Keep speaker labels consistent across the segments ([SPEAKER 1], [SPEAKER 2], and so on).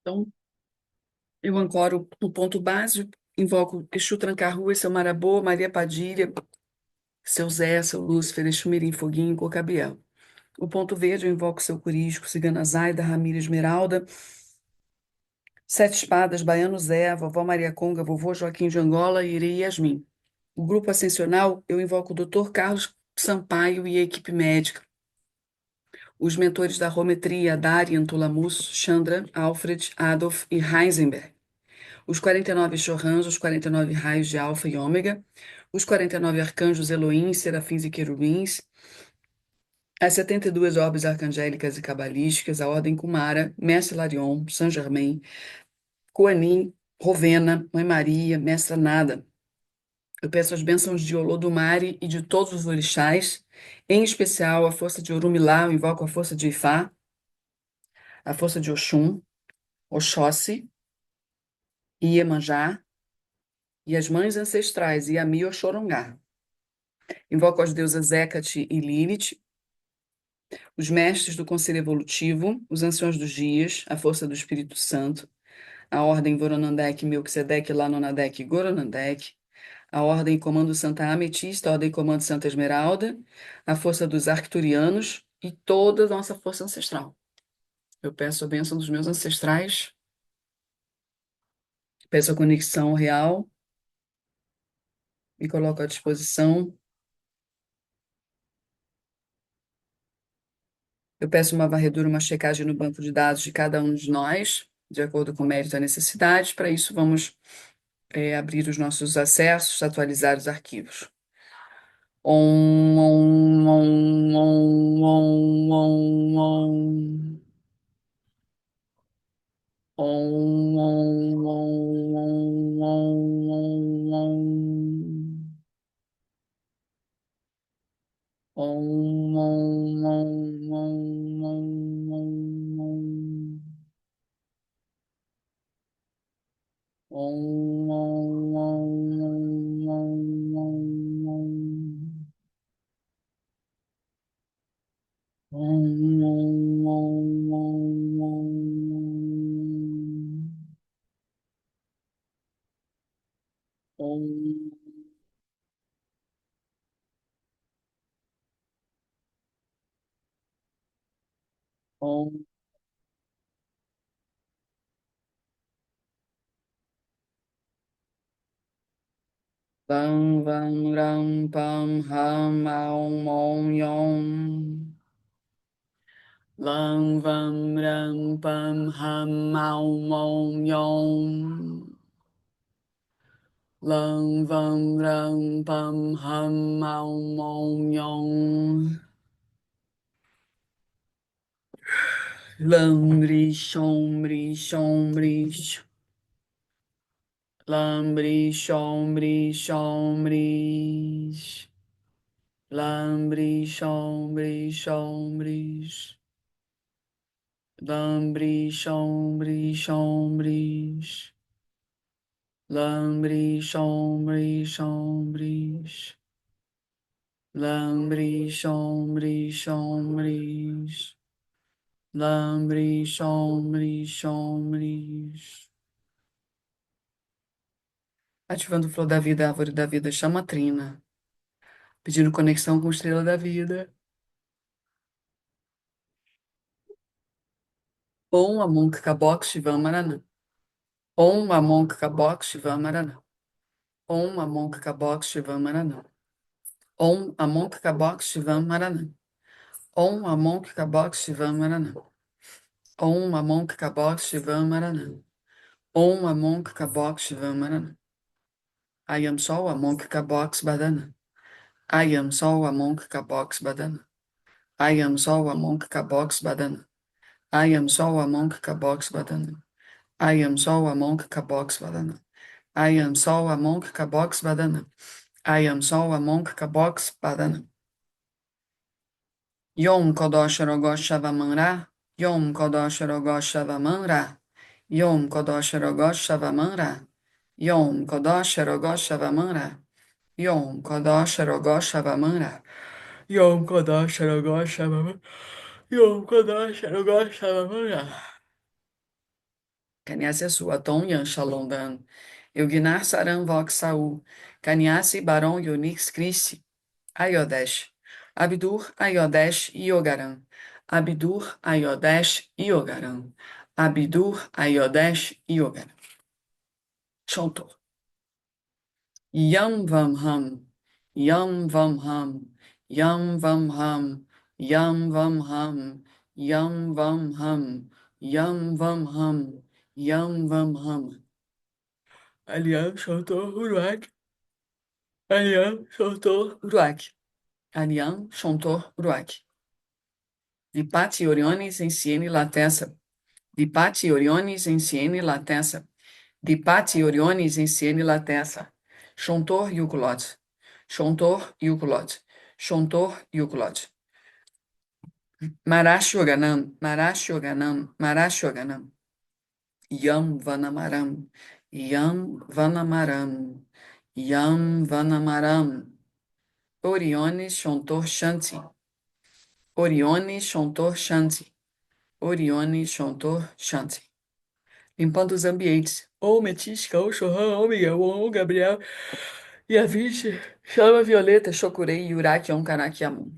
[SPEAKER 1] Então, eu ancoro no ponto básico, invoco Exu Tranca-Rua, seu Marabô, Maria Padilha, seu Zé, seu Lúcifer, Exu Mirim, Foguinho, Cocabiel. O ponto verde, eu invoco seu Curisco, Cigana Zaida, Ramira Esmeralda, Sete Espadas, Baiano Zé, Vovó Maria Conga, Vovô Joaquim de Angola e Irei Yasmin. O grupo ascensional, eu invoco o Dr. Carlos Sampaio e a equipe médica. Os mentores da Rometria, Darian, Tulamus, Chandra, Alfred, Adolf e Heisenberg. Os 49 Chorrans, os 49 raios de Alfa e Ômega, os 49 arcanjos Elohim, serafins e querubins, as 72 orbes arcangélicas e cabalísticas, a Ordem Kumara, Mestre Larion, Saint Germain, Kuan-Yin, Rovena, Mãe Maria, Mestra Nada. Eu peço as bênçãos de Olodumare e de todos os orixás, em especial a força de Orumilá, eu invoco a força de Ifá, a força de Oxum, Oxóssi, Iemanjá e as mães ancestrais, Iami e Oxorongá. Invoco as deusas Hecate e Lilith, os mestres do Conselho Evolutivo, os anciões dos dias, a força do Espírito Santo, a ordem Voronandek, Melquisedeque, Lanonadek e Goronandek, a ordem Comando Santa Ametista, a ordem Comando Santa Esmeralda, a força dos Arcturianos e toda a nossa força ancestral. Eu peço a bênção dos meus ancestrais, peço a conexão real, me coloco à disposição. Eu peço uma varredura, uma checagem no banco de dados de cada um de nós, de acordo com o mérito e a necessidade. Para isso, vamos abrir os nossos acessos, atualizar os arquivos. Om, om, om, om, om, om, om. Om, om, om, om, om, om, om. Om, om, om, om, om, om, om. Om, om, om, om, om, om, om. Om, om, om, om, om, om. Om, om. Bam, bam, ram, pam, ham, aum, om, yom. Bam, bam, ram, pam, ham, aum, om, yom. Bam, bam, ram, pam, ham, aum, om, yom. Lambri, chombri, chombri, lambri, chombri, chombri, lambri, chombri, chombri, lambri, chombri, chombri, lambri, chombri, chombri, lambri, chombri, chombri, lambri, chombri, chombri. Ativando o flow da vida, árvore da vida, chama a trina. Pedindo conexão com a estrela da vida. Om Amonk Kabok Shivam Maranã. Om Amonk Kabok Shivam Maranã. Om Amonk Kabok Shivam Maranã. Om Amonk Kabok Shivam Maranã. Om Amonk Kabok Shivam Maranã. Om Amonk Kabok Shivam Maranã. Om Amonk Kabok Shivam Maranã. I am Sol Amonk Kabok Badana. I am Sol Amonk Kabok Badana. I am Sol Amonk Kabok Badana. I am Sol Amonk Kabok Badana. I am Sol Amonk Kabok Badana. I am Sol Amonk Kabok Badana. I am Sol Amonk Kabok Badana. Yom Kodosh Rogosh Shavamanra. Yom Kodosh Rogosh Shavamanra. Yom Kodosh Rogosh Shavamanra. Yom Kodosh Rogosh Shavamanra. Yom Kodosh Rogosh Shavamanra. Yom Kodosh Rogosh Shavamanra. Yom Kodosh Rogosh Shavamanra. Kaniase Atom Yan Shalom Dan, Euginar Saram Vok Saul, Kaniase Baron Yonix Christi, Ayodesh, Abdur Ayodesh Yogaran, Abdur Ayodesh Yogaran, Abdur Ayodesh Yogaran. Shonto. Yam Vam Ham, Yam Vam Ham, Yam Vam Ham, Yam Vam Ham, Yam Vam Ham, Yam Vam Ham, Yam Vam Ham. Aliam Shonto Uruak, Aliam Shonto Uruak, Aliam Shonto Uruak. Dipati Orionis Insiene Latessa, Dipati Orionis Insiene Latessa, Dipati Orionis Insiene Latessa, Shontor Yukulot, Shontor Yukulot, Shontor Yukulot. Marashoganam, Marashoganam, Marashoganam. Yam Vanamaram, Yam Vanamaram, Yam Vanamaram. Orione Shontor Shanti, Orione Shontor Shanti, Orione Shontor Shanti. Limpando os ambientes. Ô, Metisca, ô, Chorrão, ô, Miguel, ô, Gabriel, e a Vixe, chama Violeta, Chocurei, Yuraki, Onkanaki, Amun.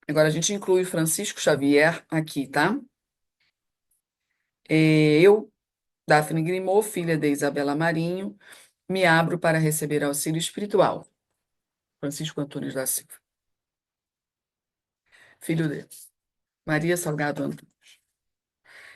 [SPEAKER 1] Agora a gente inclui Francisco Xavier aqui, tá? Eu, Daphne Grimaud, filha de Isabela Marinho, me abro para receber auxílio espiritual. Francisco Antunes da Silva. Filho de Maria Salgado Antunes.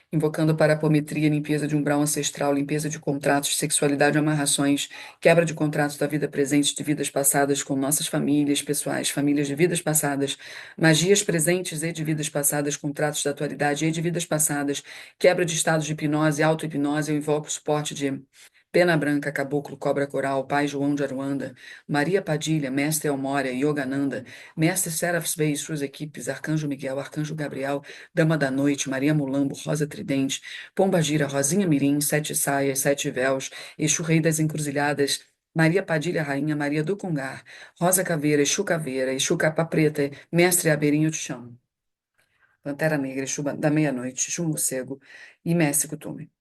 [SPEAKER 1] Invocando para apometria, limpeza de umbral ancestral, limpeza de contratos, sexualidade, amarrações, quebra de contratos da vida presente, de vidas passadas com nossas famílias pessoais, famílias de vidas passadas, magias presentes e de vidas passadas, contratos da atualidade e de vidas passadas, quebra de estados de hipnose, auto-hipnose, eu invoco o suporte de Pena Branca, Caboclo, Cobra Coral, Pai João de Aruanda, Maria Padilha, Mestre Elmória, Yogananda, Mestre Serafs Bey e suas equipes, Arcanjo Miguel, Arcanjo Gabriel, Dama da Noite, Maria Mulambo, Rosa Tridente, Pomba Gira, Rosinha Mirim, Sete Saias, Sete Véus, Exu Rei das Encruzilhadas, Maria Padilha, Rainha Maria do Congar, Rosa Caveira, Exu Capa Preta, Mestre Abeirinho de Chão, Pantera Negra, Exu da Meia-Noite, Exu Morcego e Mestre Cutume.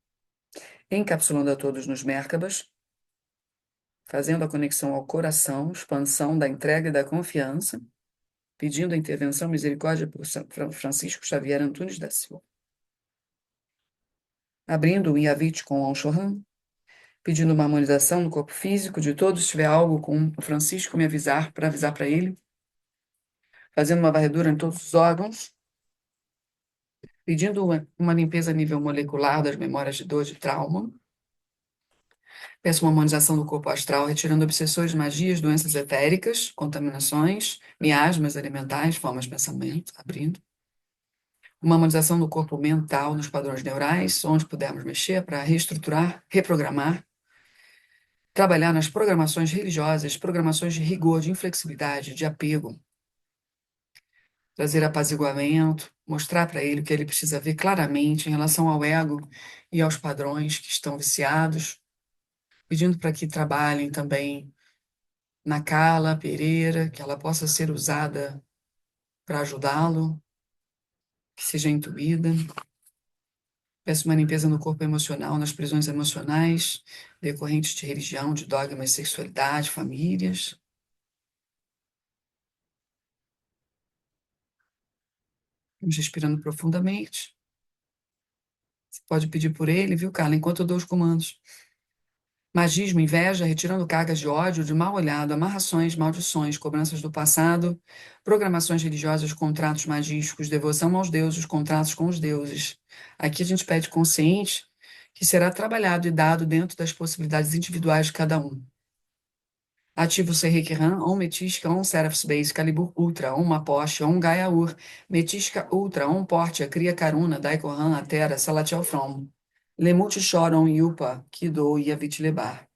[SPEAKER 1] Encapsulando a todos nos Merkabas, fazendo a conexão ao coração, expansão da entrega e da confiança, pedindo a intervenção misericórdia por Francisco Xavier Antunes da Silva. Abrindo o Yavit com o Anshohan, pedindo uma harmonização no corpo físico de todos, se tiver algo com o Francisco me avisar, para ele, fazendo uma varredura em todos os órgãos, pedindo uma limpeza a nível molecular das memórias de dor, de trauma. Peço uma harmonização do corpo astral, retirando obsessões, magias, doenças etéricas, contaminações, miasmas elementais, formas de pensamento, abrindo. Uma harmonização do corpo mental, nos padrões neurais, onde pudermos mexer para reestruturar, reprogramar, trabalhar nas programações religiosas, programações de rigor, de inflexibilidade, de apego, trazer apaziguamento, mostrar para ele o que ele precisa ver claramente em relação ao ego e aos padrões que estão viciados, pedindo para que trabalhem também na Carla Pereira, que ela possa ser usada para ajudá-lo, que seja intuída. Peço uma limpeza no corpo emocional, nas prisões emocionais, decorrentes de religião, de dogmas, sexualidade, famílias. Vamos respirando profundamente. Você pode pedir por ele, viu, Carla, enquanto eu dou os comandos. Magismo, inveja, retirando cargas de ódio, de mal olhado, amarrações, maldições, cobranças do passado, programações religiosas, contratos magísticos, devoção aos deuses, contratos com os deuses. Aqui a gente pede consciente que será trabalhado e dado dentro das possibilidades individuais de cada um. Ativo Serrik Han, On Metisca, On Seraphs Base, Calibur Ultra, On Mapoche, On Gaia Ur, Metisca Ultra, On Portia, Cria Karuna, Daiko Han, Atera, Salatiel From, Lemut Choron, Yupa, Kido e Avit Lebar.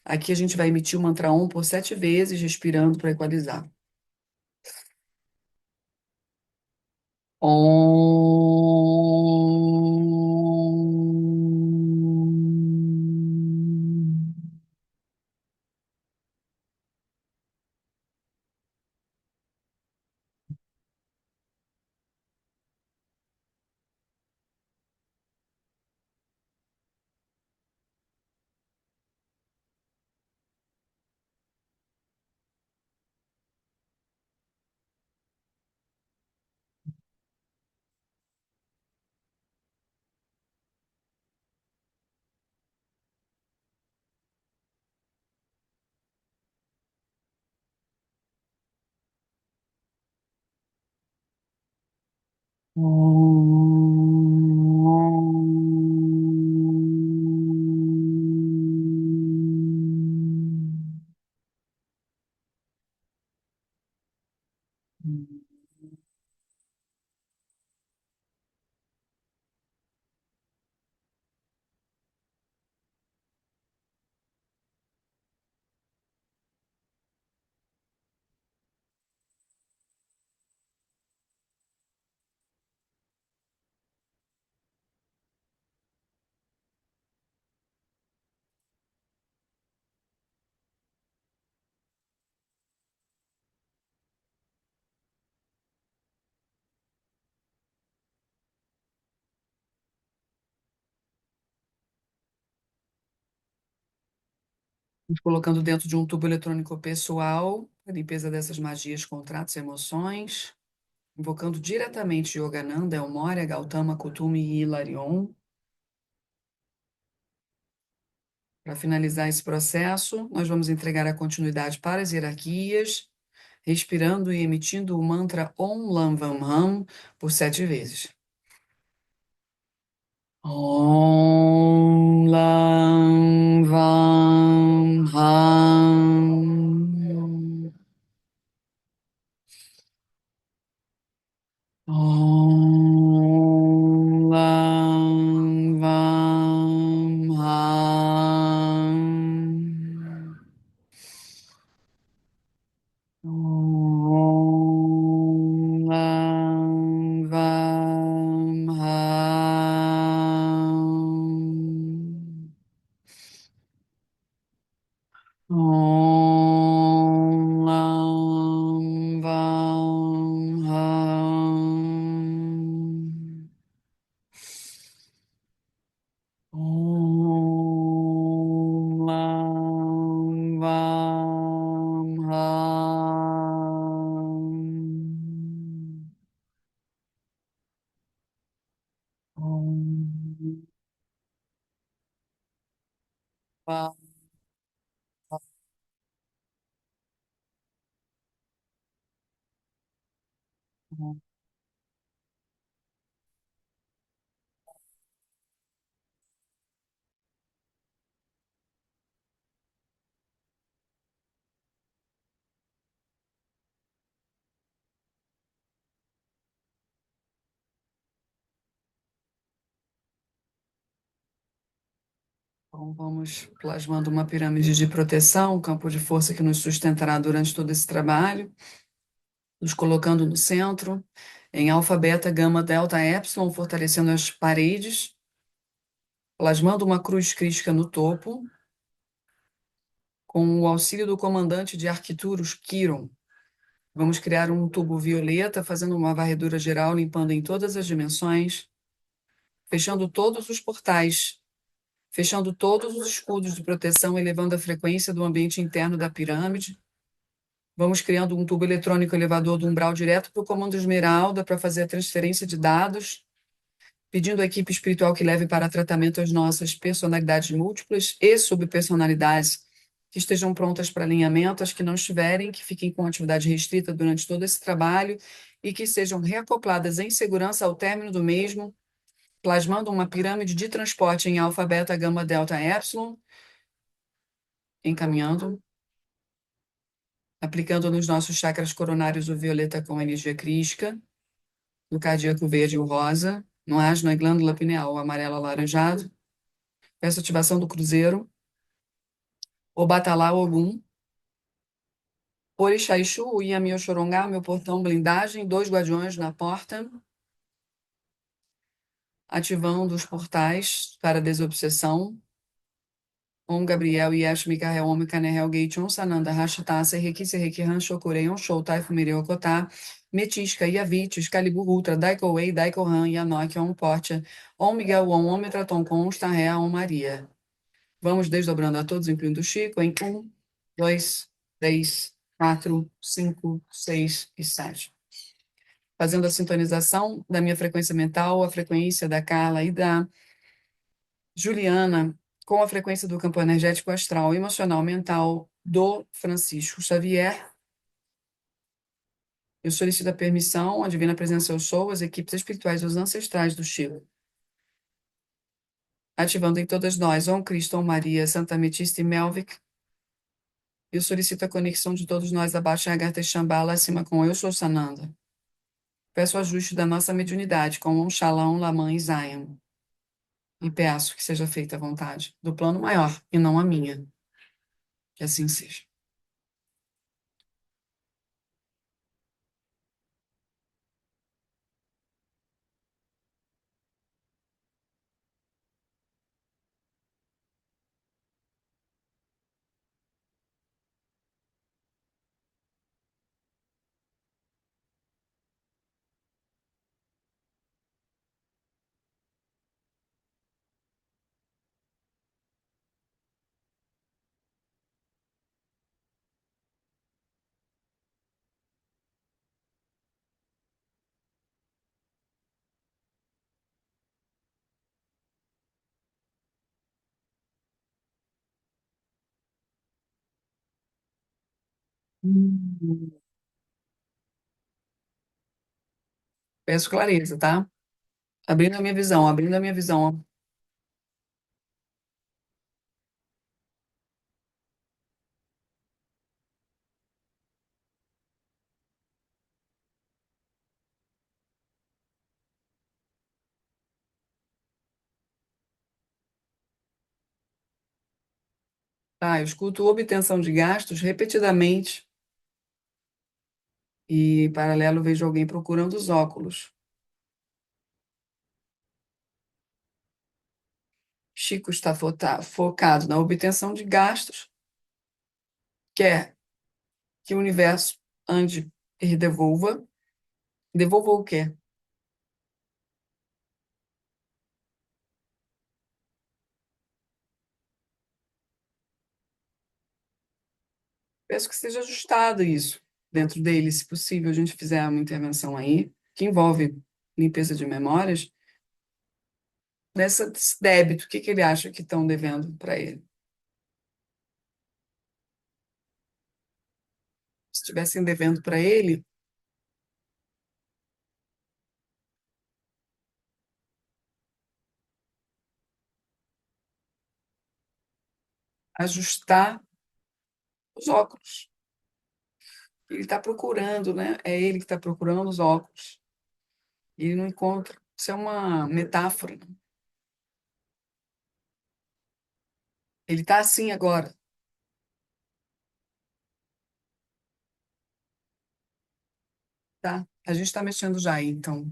[SPEAKER 1] Aqui a gente vai emitir o mantra Om por 7 vezes, respirando para equalizar. Om. Colocando dentro de um tubo eletrônico pessoal, a limpeza dessas magias, contratos e emoções, invocando diretamente Yogananda, Elmoria, Gautama, Kutumi e Hilarion. Para finalizar esse processo, nós vamos entregar a continuidade para as hierarquias, respirando e emitindo o mantra Om Lam Vam Ham por 7 vezes. Om Lam Vam Ham. Om Lam Vam Ham. Om Lam Vam Ham. Om Lam Vam Ham. Om Lam Vam Ham. Om Lam Vam. Então, vamos plasmando uma pirâmide de proteção, um campo de força que nos sustentará durante todo esse trabalho, nos colocando no centro, em alfa, beta, gama, delta, epsilon, fortalecendo as paredes, plasmando uma cruz crística no topo, com o auxílio do comandante de Arquituros, Quiron. Vamos criar um tubo violeta, fazendo uma varredura geral, limpando em todas as dimensões, fechando todos os portais, fechando todos os escudos de proteção, elevando a frequência do ambiente interno da pirâmide. Vamos criando um tubo eletrônico elevador do umbral direto para o comando Esmeralda para fazer a transferência de dados, pedindo à equipe espiritual que leve para tratamento as nossas personalidades múltiplas e subpersonalidades que estejam prontas para alinhamento, as que não estiverem, que fiquem com atividade restrita durante todo esse trabalho e que sejam reacopladas em segurança ao término do mesmo, plasmando uma pirâmide de transporte em alfa, beta, gama, delta, epsilon, encaminhando, aplicando nos nossos chakras coronários o violeta com energia crística, no cardíaco verde o rosa, no asno e glândula pineal o amarelo alaranjado. Peço ativação do cruzeiro, Obatalá Ogum, Orixá Exu, Iami Oxorongá, meu portão blindagem, 2 guardiões na porta, ativando os portais para desobsessão. Om Gabriel, Yesh, Mikael, Om Kanehel, Gate, Om Sananda, Rashita, Serreki, Serreki, Rancho, Corei, Om Shou, Taifu, Mireu, Kotá, Metisca, Yavit, Excalibur Ultra, Daiko Wei, Daiko Han, Yanok, Om Portia, Om Miguel, Om Metraton, Com, Om Starré, Om Maria. Vamos desdobrando a todos, incluindo o Chico, em 1, 2, 3, 4, 5, 6 e 7. Fazendo a sintonização da minha frequência mental, a frequência da Carla e da Juliana, com a frequência do campo energético astral, emocional, mental do Francisco Xavier, Eu solicito a permissão, a divina presença eu sou, as equipes espirituais e os ancestrais do Chico, ativando em todas nós, Om Cristo, Om Maria, Santa Ametista e Melvic. Eu solicito a conexão de todos nós abaixo em Agartha Shambhala, acima com eu sou Sananda. Peço o ajuste da nossa mediunidade com Om Shalom, Laman e Zion. E peço que seja feita a vontade do plano maior e não a minha. Que assim seja. Hum. Peço clareza, tá? Abrindo a minha visão, abrindo a minha visão. Tá, eu escuto obtenção de gastos repetidamente e, em paralelo, vejo alguém procurando os óculos. Chico está focado na obtenção de gastos, quer que o universo ande e devolva. Devolva o quê? Peço que seja ajustado isso dentro dele, se possível, a gente fizer uma intervenção aí, que envolve limpeza de memórias, desse débito, o que que ele acha que estão devendo para ele? Se estivessem devendo para ele, ajustar os óculos. Ele está procurando, né? É ele que está procurando os óculos. E ele não encontra. Isso é uma metáfora. Ele está assim agora, tá? A gente está mexendo já aí, então.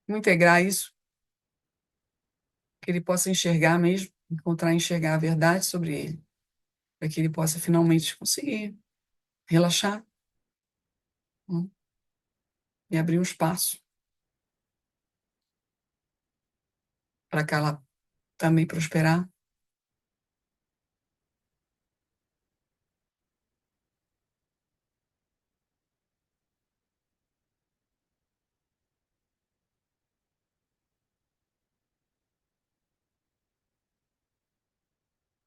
[SPEAKER 1] Vamos integrar isso, que ele possa enxergar mesmo, encontrar e enxergar a verdade sobre ele, para que ele possa finalmente conseguir relaxar, né? E abrir um espaço para que ela também prosperar.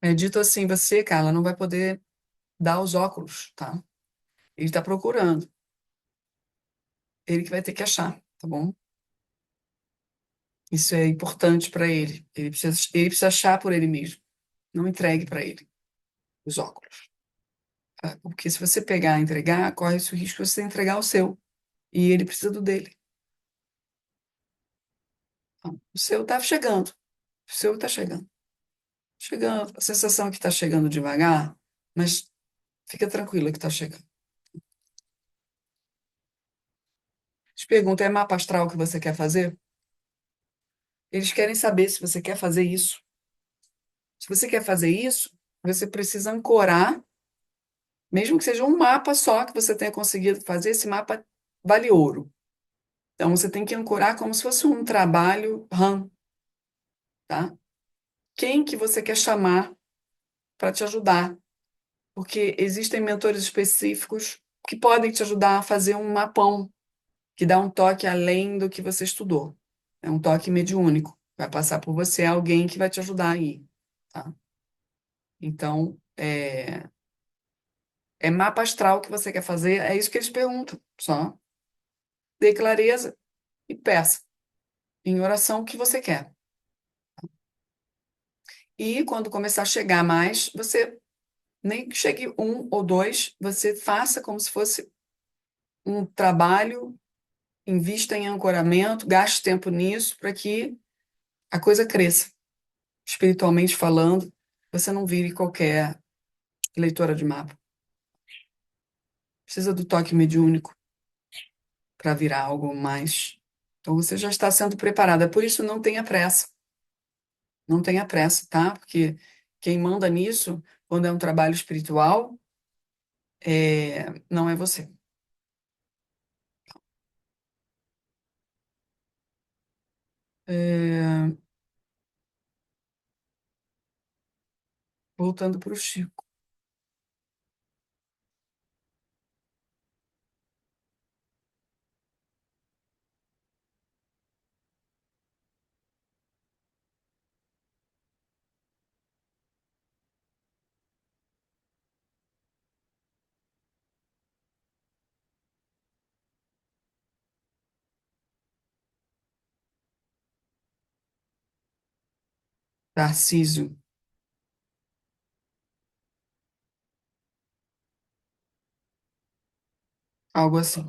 [SPEAKER 1] É dito assim, você, Carla, não vai poder dar os óculos, tá? Ele está procurando. Ele que vai ter que achar, tá bom? Isso é importante para ele. Ele precisa achar por ele mesmo. Não entregue para ele os óculos, tá? Porque se você pegar e entregar, corre-se o risco de você entregar o seu. E ele precisa do dele. Então, o seu está chegando. O seu está chegando. Chegando. A sensação é que está chegando devagar, mas fica tranquila que está chegando. Te pergunta, é mapa astral que você quer fazer? Eles querem saber se você quer fazer isso. Se você quer fazer isso, você precisa ancorar, mesmo que seja um mapa só que você tenha conseguido fazer, esse mapa vale ouro. Então, você tem que ancorar como se fosse um trabalho RAM, tá? Quem que você quer chamar para te ajudar? Porque existem mentores específicos que podem te ajudar a fazer um mapão que dá um toque além do que você estudou. É um toque mediúnico. Vai passar por você alguém que vai te ajudar aí, tá? Então, É mapa astral que você quer fazer? É isso que eles perguntam. Só dê clareza e peça em oração o que você quer. E quando começar a chegar mais, você nem que chegue um ou dois, você faça como se fosse um trabalho, invista em ancoramento, gaste tempo nisso para que a coisa cresça. Espiritualmente falando, você não vire qualquer leitora de mapa. Precisa do toque mediúnico para virar algo mais. Então você já está sendo preparada. Por isso, não tenha pressa. Não tenha pressa, tá? Porque quem manda nisso, quando é um trabalho espiritual, não é você. É, voltando para o Chico. Tarcísio, algo assim.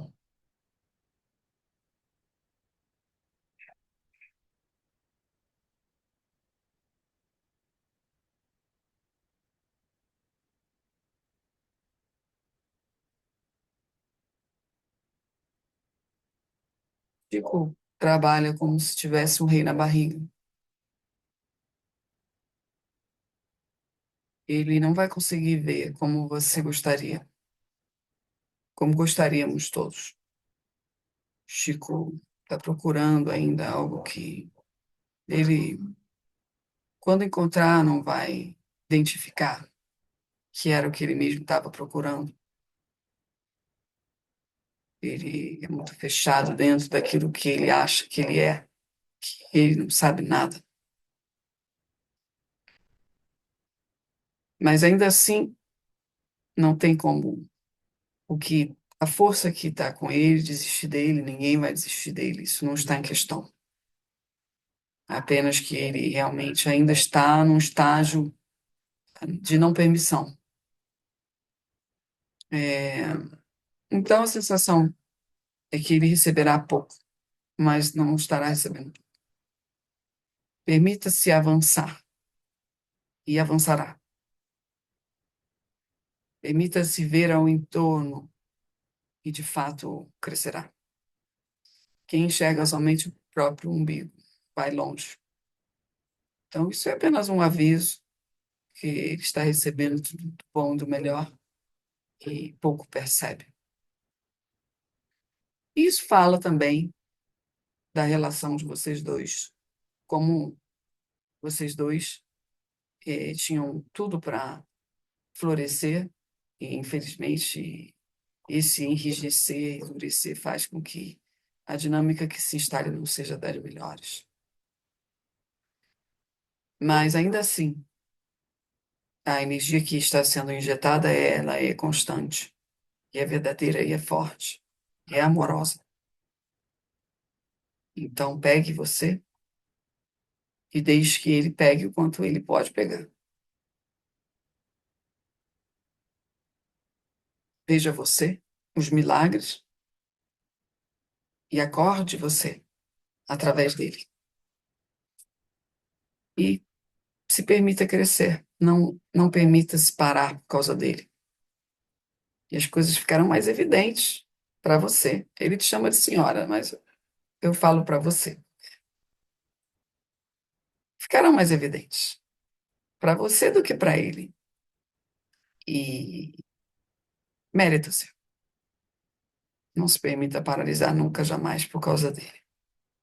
[SPEAKER 1] Chico trabalha como se tivesse um rei na barriga. Ele não vai conseguir ver como você gostaria, como gostaríamos todos. Chico está procurando ainda algo que ele, quando encontrar, não vai identificar que era o que ele mesmo estava procurando. Ele é muito fechado dentro daquilo que ele acha que ele é, que ele não sabe nada. Mas ainda assim, não tem como a força que está com ele desistir dele, ninguém vai desistir dele. Isso não está em questão. Apenas que ele realmente ainda está num estágio de não permissão. É, então a sensação é que ele receberá pouco, mas não estará recebendo. Permita-se avançar e avançará. Permita-se ver ao entorno e de fato crescerá. Quem enxerga somente o próprio umbigo vai longe. Então isso é apenas um aviso que ele está recebendo tudo do bom e do melhor e pouco percebe. Isso fala também da relação de vocês dois, como vocês dois tinham tudo para florescer e, infelizmente, esse enrijecer, endurecer faz com que a dinâmica que se instale não seja das melhores. Mas, ainda assim, a energia que está sendo injetada, ela é constante, e é verdadeira, e é forte, e é amorosa. Então, pegue você e deixe que ele pegue o quanto ele pode pegar. Veja você, os milagres, e acorde você através dele. E se permita crescer, não permita se parar por causa dele. E as coisas ficarão mais evidentes para você. Ele te chama de senhora, mas eu falo para você. Ficarão mais evidentes para você do que para ele. E mérito seu. Não se permita paralisar nunca, jamais por causa dele.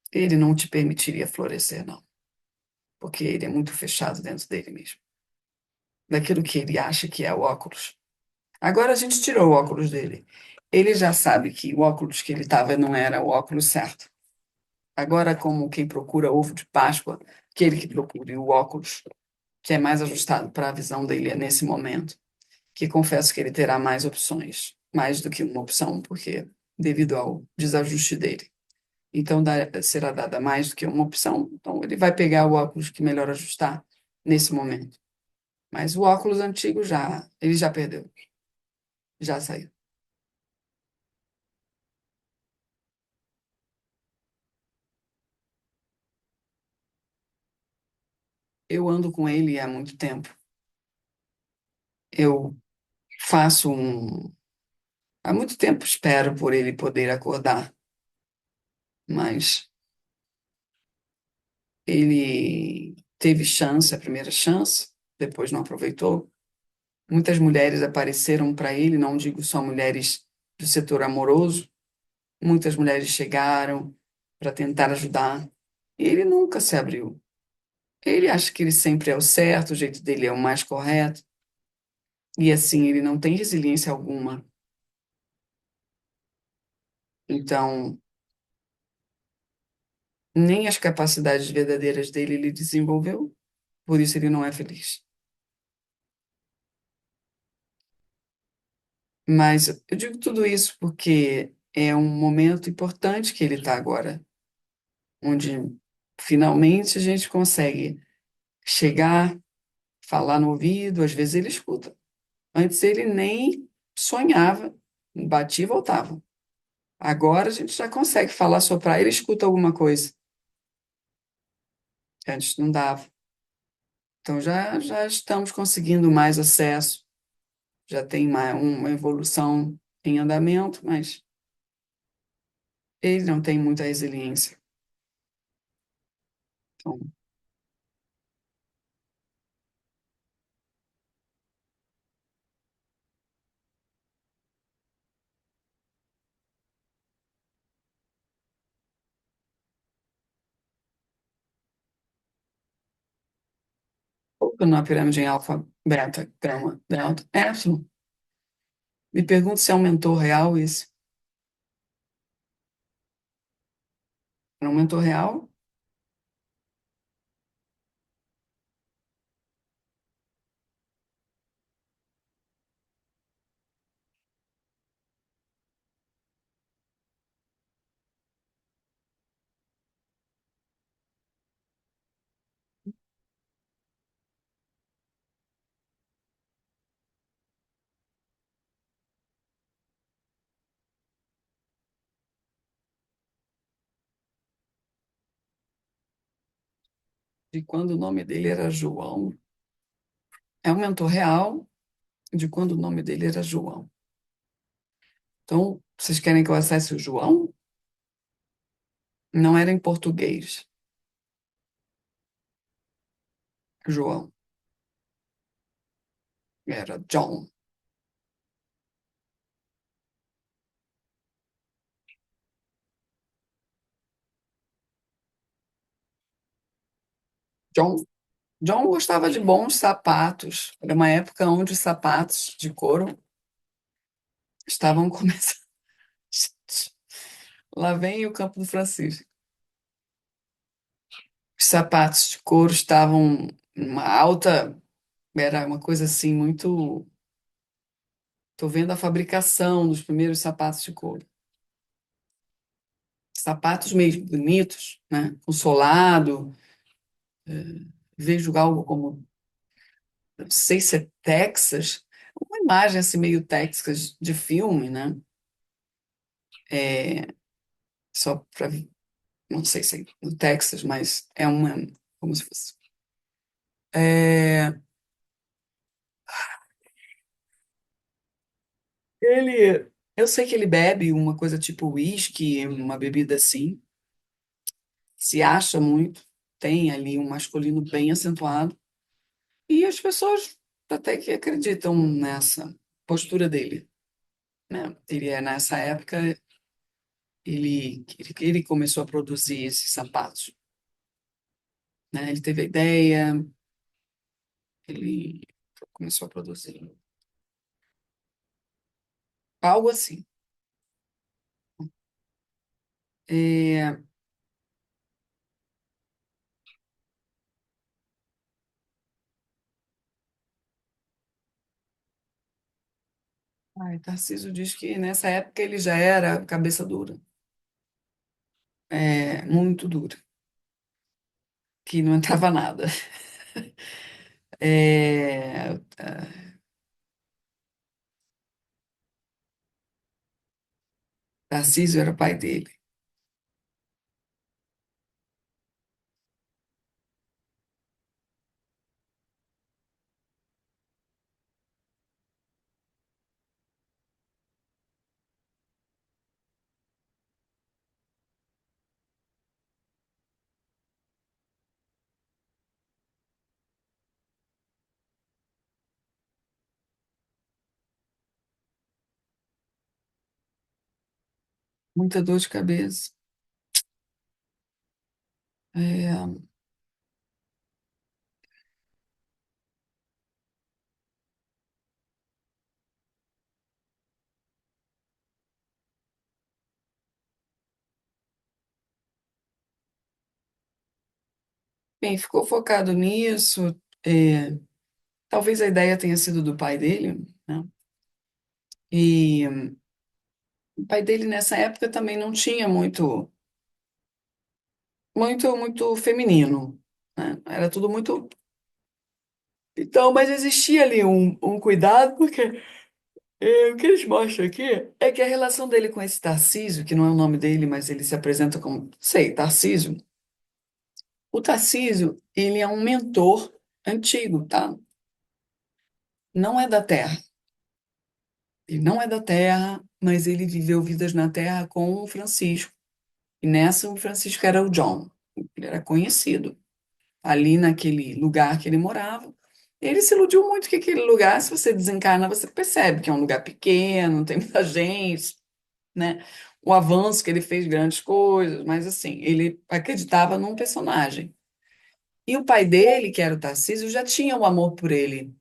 [SPEAKER 1] Ele não te permitiria florescer, não. Porque ele é muito fechado dentro dele mesmo. Daquilo que ele acha que é o óculos. Agora a gente tirou o óculos dele. Ele já sabe que o óculos que ele estava não era o óculos certo. Agora, como quem procura ovo de Páscoa, aquele que procure o óculos que é mais ajustado para a visão dele nesse momento. que confesso que ele terá mais opções, mais do que uma opção, porque devido ao desajuste dele. Então será dada mais do que uma opção, então ele vai pegar o óculos que melhor ajustar nesse momento. Mas o óculos antigo já, ele já perdeu, já saiu. Eu ando com ele há muito tempo. Eu faço um. Há muito tempo espero por ele poder acordar, mas ele teve chance, a primeira chance, depois não aproveitou. Muitas mulheres apareceram para ele, não digo só mulheres do setor amoroso, muitas mulheres chegaram para tentar ajudar, e ele nunca se abriu. Ele acha que ele sempre é o certo, o jeito dele é o mais correto, e assim ele não tem resiliência alguma. Então, nem as capacidades verdadeiras dele ele desenvolveu, por isso ele não é feliz. Mas eu digo tudo isso porque é um momento importante que ele está agora, onde finalmente a gente consegue chegar, falar no ouvido, às vezes ele escuta. Antes ele nem sonhava, batia e voltava. Agora a gente já consegue falar, soprar, ele escuta alguma coisa, que antes não dava. Então já estamos conseguindo mais acesso, já tem uma evolução em andamento, mas ele não tem muita resiliência. Então, pouco na pirâmide em alfa, beta, gama, delta, epsilon. Me pergunto se aumentou real isso. Não aumentou real? De quando o nome dele era João. Aumentou real de quando o nome dele era João. Então, vocês querem que eu acesse o João? Não era em português, João. Era John. John. John gostava de bons sapatos. Era uma época onde os sapatos de couro estavam começando. Lá vem o Campo do Francisco. Os sapatos de couro estavam uma alta, era uma coisa assim muito. Estou vendo a fabricação dos primeiros sapatos de couro. Sapatos mesmo bonitos, né? Com solado. Vejo algo como, não sei se é Texas, uma imagem assim meio Texas de filme, né? É, só para, não sei se é no Texas, mas é uma, como se fosse. É, eu sei que ele bebe uma coisa tipo whisky, uma bebida assim, se acha muito, tem ali um masculino bem acentuado, e as pessoas até que acreditam nessa postura dele, né? Ele é nessa época ele começou a produzir esses sapatos, né? Ele teve a ideia, ele começou a produzir algo assim. É, Ai, Tarcísio diz que nessa época ele já era cabeça dura, muito dura, que não entrava nada. É, Tarcísio era o pai dele. Muita dor de cabeça. É, bem, ficou focado nisso. Talvez a ideia tenha sido do pai dele, né? E o pai dele nessa época também não tinha muito feminino, né? Era tudo muito. Então, mas existia ali um cuidado, porque o que eles mostram aqui é que a relação dele com esse Tarcísio, que não é o nome dele, mas ele se apresenta como, sei, Tarcísio. O Tarcísio, ele é um mentor antigo, tá? Não é da Terra. Ele não é da Terra, mas ele viveu vidas na Terra com o Francisco. E nessa, o Francisco era o John. Ele era conhecido ali naquele lugar que ele morava. Ele se iludiu muito que aquele lugar, se você desencarna, você percebe que é um lugar pequeno, não tem muita gente, né? O avanço que ele fez grandes coisas, mas assim, ele acreditava num personagem. E o pai dele, que era o Tarcísio, já tinha um amor por ele.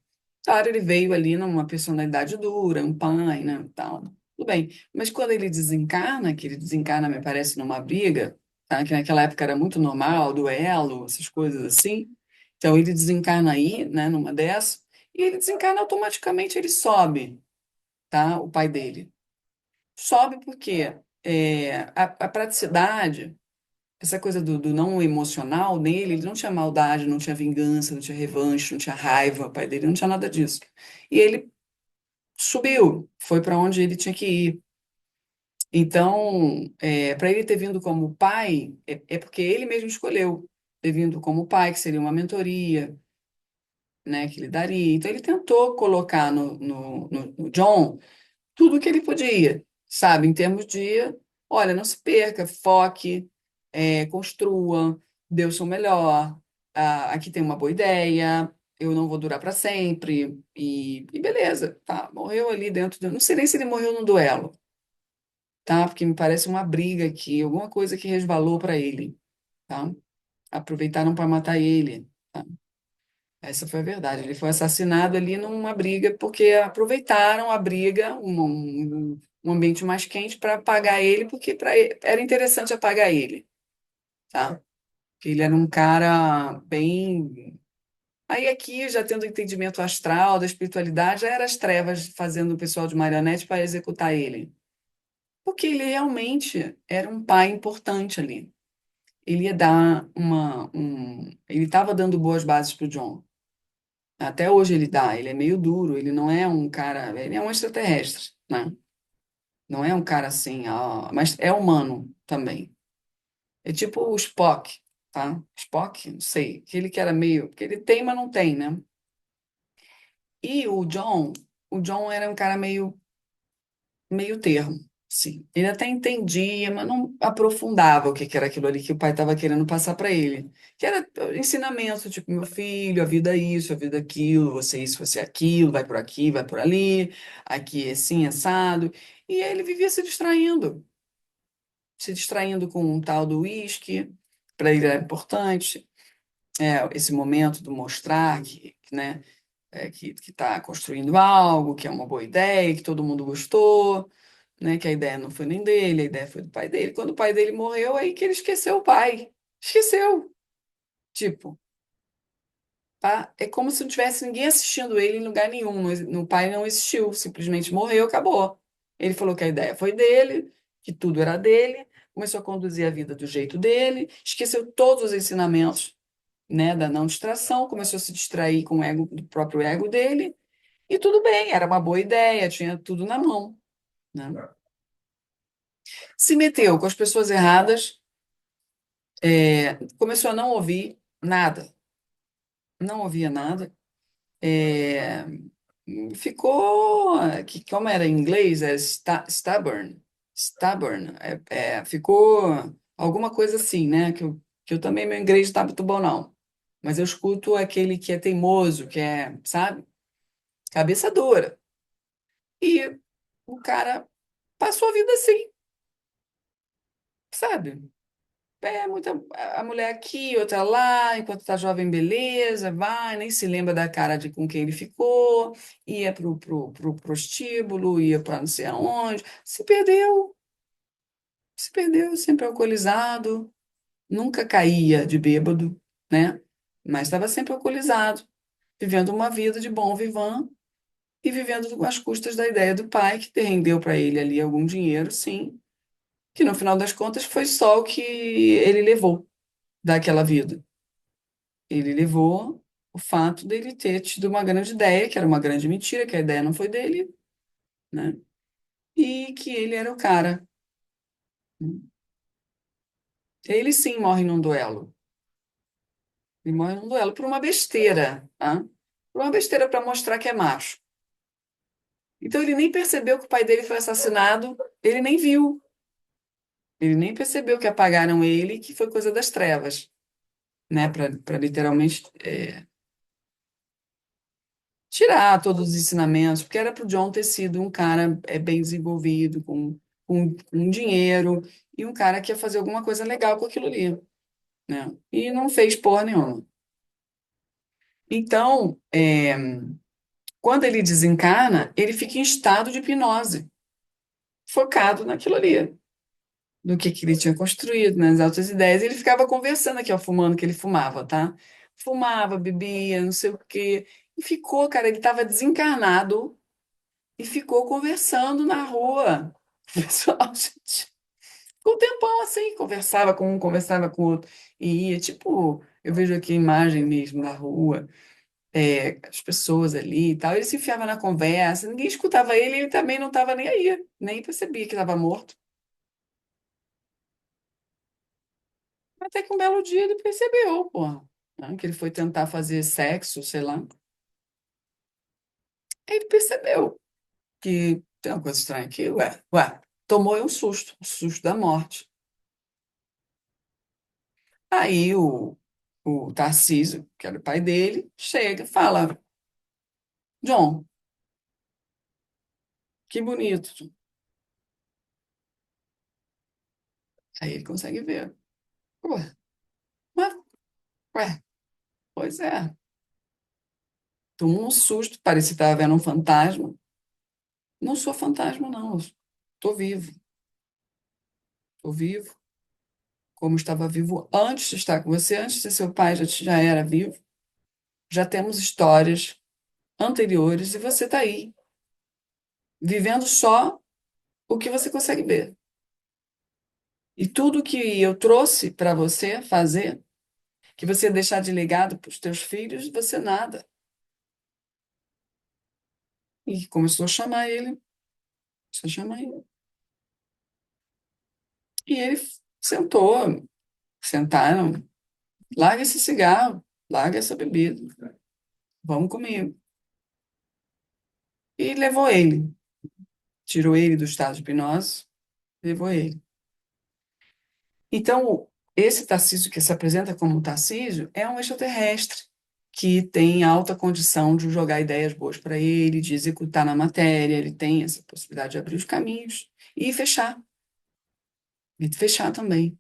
[SPEAKER 1] Claro, ele veio ali numa personalidade dura, um pai, né, tal. Tudo bem. Mas quando ele desencarna, que ele desencarna, me parece, numa briga, tá? Que naquela época era muito normal, duelo, essas coisas assim. Então ele desencarna aí, né, numa dessas, e ele desencarna automaticamente, ele sobe, tá? O pai dele. Sobe porque a praticidade, essa coisa do não emocional nele, ele não tinha maldade, não tinha vingança, não tinha revanche, não tinha raiva, o pai dele não tinha nada disso. E ele subiu, foi para onde ele tinha que ir. Então, para ele ter vindo como pai, é porque ele mesmo escolheu ter vindo como pai, que seria uma mentoria, né, que ele daria. Então, ele tentou colocar no John tudo o que ele podia, sabe, em termos de, olha, não se perca, foque, construa, dê o seu melhor, aqui tem uma boa ideia, eu não vou durar para sempre, e beleza, tá, morreu ali dentro, não sei nem se ele morreu no duelo, tá, porque me parece uma briga aqui, alguma coisa que resvalou para ele, tá, aproveitaram para matar ele, tá? Essa foi a verdade. Ele foi assassinado ali numa briga, porque aproveitaram a briga, um ambiente mais quente, para apagar ele, porque era interessante apagar ele, tá? Porque ele era um cara bem. Aí aqui, já tendo entendimento astral, da espiritualidade, já era as trevas fazendo o pessoal de marionete para executar ele. Porque ele realmente era um pai importante ali. Ele ia dar ele estava dando boas bases para o John. Até hoje ele dá, ele é meio duro, ele não é um cara, ele é um extraterrestre, né? Não é um cara assim, mas é humano também. É tipo o Spock, tá? Spock, não sei, aquele que era meio, porque ele tem, mas não tem, né? E o John era um cara meio termo, sim. Ele até entendia, mas não aprofundava o que que era aquilo ali que o pai estava querendo passar para ele. Que era ensinamento, tipo, meu filho, a vida é isso, a vida é aquilo, você é isso, você é aquilo, vai por aqui, vai por ali, aqui é assim, assado. E aí ele vivia se distraindo com um tal do uísque, para ele era importante, esse momento do mostrar né, que está construindo algo, que é uma boa ideia, que todo mundo gostou, né? Que a ideia não foi nem dele, a ideia foi do pai dele. Quando o pai dele morreu, aí que ele esqueceu o pai. Esqueceu. Tipo, É como se não tivesse ninguém assistindo ele em lugar nenhum. No pai não existiu, simplesmente morreu, acabou. Ele falou que a ideia foi dele, que tudo era dele, começou a conduzir a vida do jeito dele, esqueceu todos os ensinamentos, né, da não distração, começou a se distrair com o ego, do próprio ego dele, e tudo bem, era uma boa ideia, tinha tudo na mão, né? Se meteu com as pessoas erradas, começou a não ouvir nada, não ouvia nada. É, ficou, como era em inglês, stubborn, stubborn, ficou alguma coisa assim, né? Que eu também, meu inglês não está muito bom, não. Mas eu escuto aquele que é teimoso, que é, sabe, cabeça dura. E o cara passou a vida assim, sabe? Muita, a mulher aqui, outra lá, enquanto tá jovem, beleza, vai, nem se lembra da cara de com quem ele ficou, ia pro prostíbulo, ia para não sei aonde, se perdeu, sempre alcoolizado, nunca caía de bêbado, né? Mas estava sempre alcoolizado, vivendo uma vida de bom vivã e vivendo às custas da ideia do pai, que rendeu para ele ali algum dinheiro, sim, que no final das contas foi só o que ele levou daquela vida. Ele levou o fato dele ter tido uma grande ideia, que era uma grande mentira, que a ideia não foi dele, né? E que ele era o cara. Ele sim morre num duelo. Ele morre num duelo por uma besteira, tá? Por uma besteira para mostrar que é macho. Então ele nem percebeu que o pai dele foi assassinado, ele nem viu. Ele nem percebeu que apagaram ele, que foi coisa das trevas, né? Para literalmente tirar todos os ensinamentos, porque era para o John ter sido um cara bem desenvolvido, com dinheiro, e um cara que ia fazer alguma coisa legal com aquilo ali, né? E não fez porra nenhuma. Então, quando ele desencarna, ele fica em estado de hipnose, focado naquilo ali, no que ele tinha construído, nas altas ideias. Ele ficava conversando aqui, ó, fumando, que ele fumava, tá? Fumava, bebia, não sei o quê. E ficou, cara, ele estava desencarnado e ficou conversando na rua. O pessoal, gente, ficou um tempão assim, conversava com um, conversava com o outro, e ia, tipo, eu vejo aqui a imagem mesmo da rua, as pessoas ali e tal, ele se enfiava na conversa, ninguém escutava ele, ele também não estava nem aí, nem percebia que estava morto. Até que um belo dia ele percebeu, pô, né, que ele foi tentar fazer sexo, sei lá. Aí ele percebeu que tem uma coisa estranha aqui, ué, tomou um susto da morte. Aí o Tarcísio, que era o pai dele, chega e fala: John, que bonito. Aí ele consegue ver. Ué, mas, ué, pois é. Tomou um susto, parecia que estava vendo um fantasma. Não sou fantasma, não. Estou vivo. Estou vivo. Como estava vivo antes de estar com você, antes de ser seu pai, já era vivo. Já temos histórias anteriores e você está aí, vivendo só o que você consegue ver. E tudo que eu trouxe para você fazer, que você ia deixar de legado para os teus filhos, você nada. E começou a chamar ele, começou a chamar ele. E ele sentou, sentaram, larga esse cigarro, larga essa bebida, vamos comigo. E levou ele, tirou ele do estado de hipnose, levou ele. Então, esse Tarcísio que se apresenta como Tarcísio é um extraterrestre que tem alta condição de jogar ideias boas para ele, de executar na matéria, ele tem essa possibilidade de abrir os caminhos e fechar também,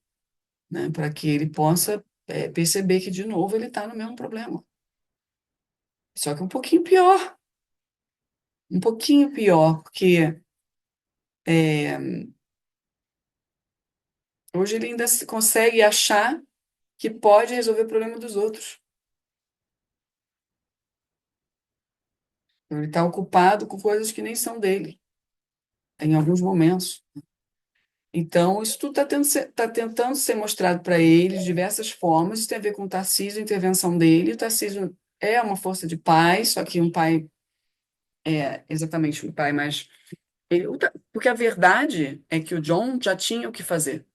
[SPEAKER 1] né, para que ele possa perceber que, de novo, ele está no mesmo problema. Só que um pouquinho pior, porque hoje ele ainda consegue achar que pode resolver o problema dos outros. Ele está ocupado com coisas que nem são dele, em alguns momentos. Então, isso tudo está tentando ser mostrado para ele de diversas formas. Isso tem a ver com o Tarcísio, a intervenção dele. O Tarcísio é uma força de pai, só que um pai é exatamente um pai, mas porque a verdade é que o John já tinha o que fazer.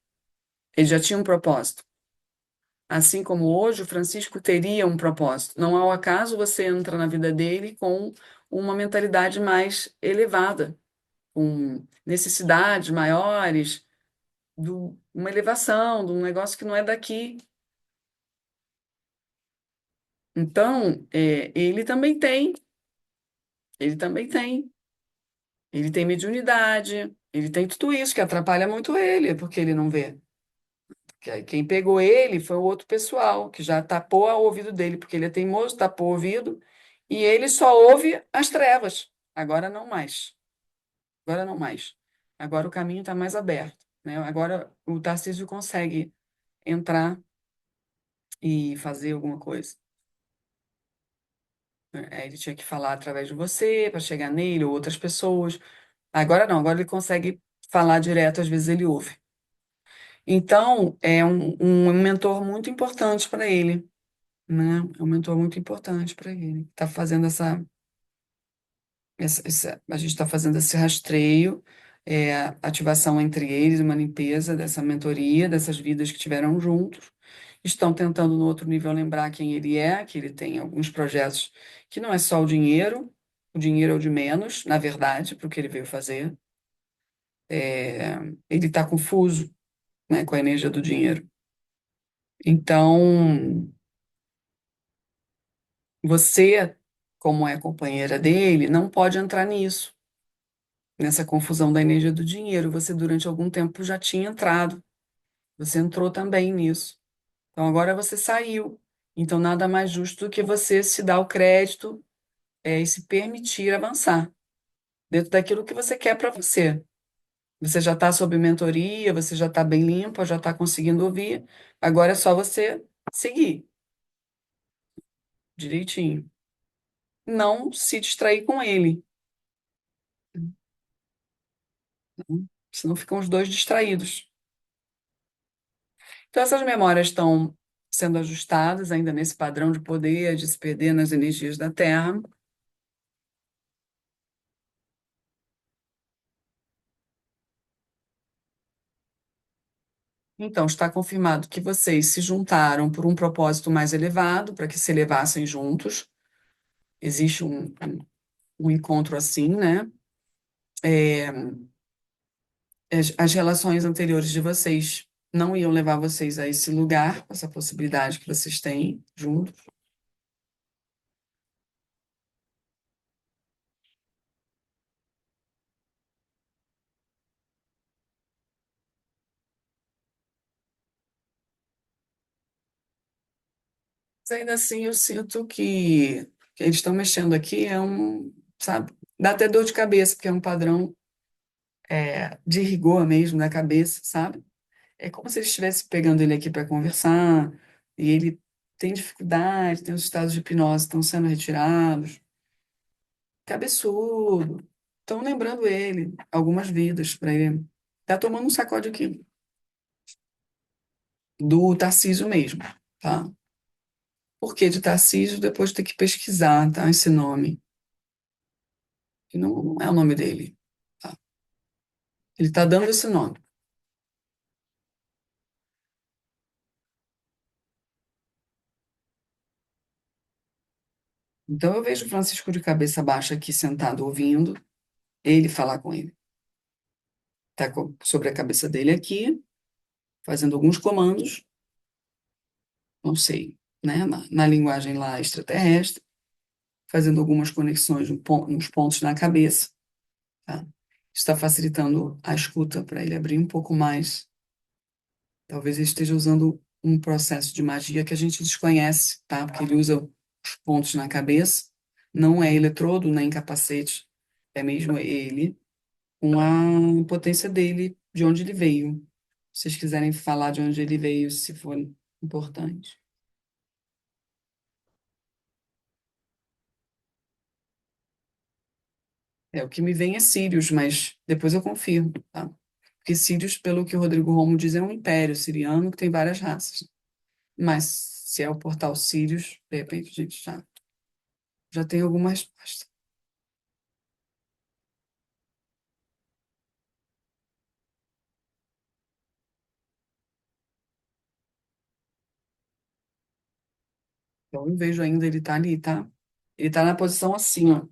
[SPEAKER 1] Ele já tinha um propósito. Assim como hoje o Francisco teria um propósito. Não ao acaso você entra na vida dele com uma mentalidade mais elevada, com necessidades maiores, uma elevação, de um negócio que não é daqui. Então, ele também tem, ele tem mediunidade, ele tem tudo isso que atrapalha muito ele, porque ele não vê. Que aí quem pegou ele foi o outro pessoal, que já tapou o ouvido dele, porque ele é teimoso, tapou o ouvido, e ele só ouve as trevas. Agora não mais. Agora não mais. Agora o caminho está mais aberto, né? Agora o Tarcísio consegue entrar e fazer alguma coisa. Né? Aí ele tinha que falar através de você para chegar nele ou outras pessoas. Agora não, agora ele consegue falar direto, às vezes ele ouve. Então, é um mentor muito importante para ele, né? É um mentor muito importante para ele. Está fazendo a gente está fazendo esse rastreio, ativação entre eles, uma limpeza dessa mentoria, dessas vidas que tiveram juntos. Estão tentando, no outro nível, lembrar quem ele é, que ele tem alguns projetos que não é só o dinheiro é o de menos, na verdade, para o que ele veio fazer. É, ele está confuso, né, com a energia do dinheiro. Então, você, como é companheira dele, não pode entrar nisso, nessa confusão da energia do dinheiro. Você, durante algum tempo, já tinha entrado. Você entrou também nisso. Então, agora você saiu. Então, nada mais justo do que você se dar o crédito, e se permitir avançar dentro daquilo que você quer para você. Você já está sob mentoria, você já está bem limpa, já está conseguindo ouvir. Agora é só você seguir direitinho. Não se distrair com ele. Senão ficam os dois distraídos. Então, essas memórias estão sendo ajustadas ainda nesse padrão de poder, de se perder nas energias da Terra. Então, está confirmado que vocês se juntaram por um propósito mais elevado, para que se elevassem juntos. Existe um encontro assim, né? É, as relações anteriores de vocês não iam levar vocês a esse lugar, essa possibilidade que vocês têm juntos. Mas ainda assim, eu sinto que eles estão mexendo aqui, sabe? Dá até dor de cabeça, porque é um padrão, de rigor mesmo da cabeça, sabe? É como se eles estivessem pegando ele aqui para conversar, e ele tem dificuldade, tem os estados de hipnose que estão sendo retirados. Cabeçudo. Estão lembrando ele, algumas vidas para ele. Tá tomando um sacode aqui. Do Tarcísio mesmo, tá? Por que de Tarcísio? Depois tem que pesquisar, tá? Esse nome. Que não é o nome dele, tá? Ele tá dando esse nome. Então eu vejo o Francisco de cabeça baixa aqui sentado ouvindo ele falar com ele. Tá sobre a cabeça dele aqui, fazendo alguns comandos, não sei, né? Na linguagem lá extraterrestre, fazendo algumas conexões nos pontos na cabeça, tá? Está facilitando a escuta para ele abrir um pouco mais. Talvez ele esteja usando um processo de magia que a gente desconhece, tá? Porque ele usa os pontos na cabeça, não é eletrodo nem capacete, é mesmo ele, com a potência dele, de onde ele veio. Se vocês quiserem falar de onde ele veio, se for importante. O que me vem é Sírios, mas depois eu confirmo, tá? Porque Sírios, pelo que o Rodrigo Romo diz, é um império siriano que tem várias raças. Mas se é o portal Sírios, de repente a gente já tem alguma resposta. Então eu vejo ainda ele tá ali, tá? Ele tá na posição assim, ó,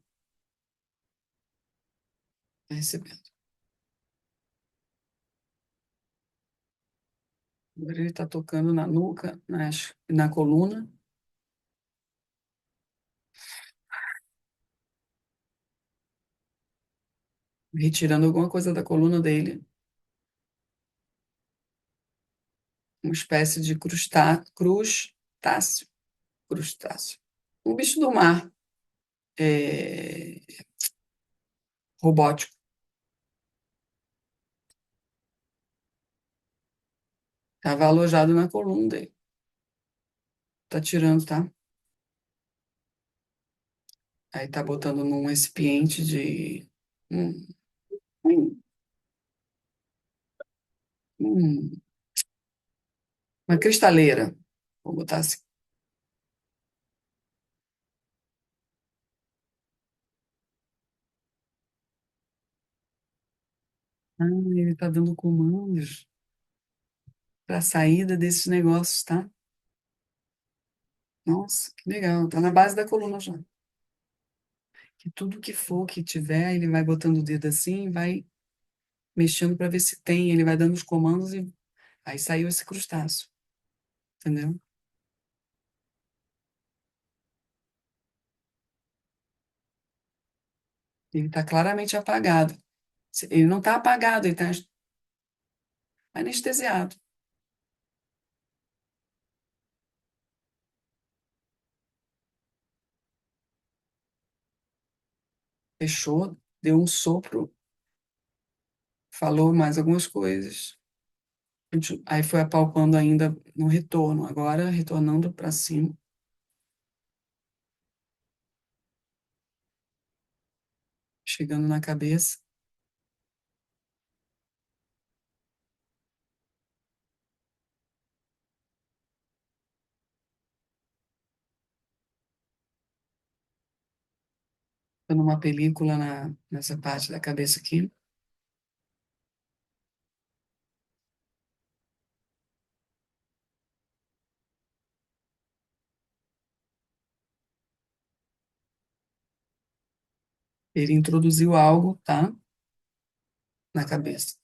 [SPEAKER 1] tá recebendo. Agora ele tá tocando na nuca, na coluna, retirando alguma coisa da coluna dele, uma espécie de crustáceo. Um bicho do mar, é, robótico. Estava alojado na coluna dele. Tá tirando, tá? Aí tá botando num recipiente de hum, hum, hum, uma cristaleira. Vou botar assim. Ah, ele tá dando comandos para a saída desses negócios, tá? Nossa, que legal. Tá na base da coluna já. Que tudo que for que tiver, ele vai botando o dedo assim, e vai mexendo para ver se tem. Ele vai dando os comandos e aí saiu esse crustáceo, entendeu? Ele está claramente apagado. Ele não está apagado, ele está anestesiado. Fechou, deu um sopro, falou mais algumas coisas. Aí foi apalpando ainda no retorno, agora retornando para cima, chegando na cabeça. Dando uma película nessa parte da cabeça aqui. Ele introduziu algo, tá? Na cabeça.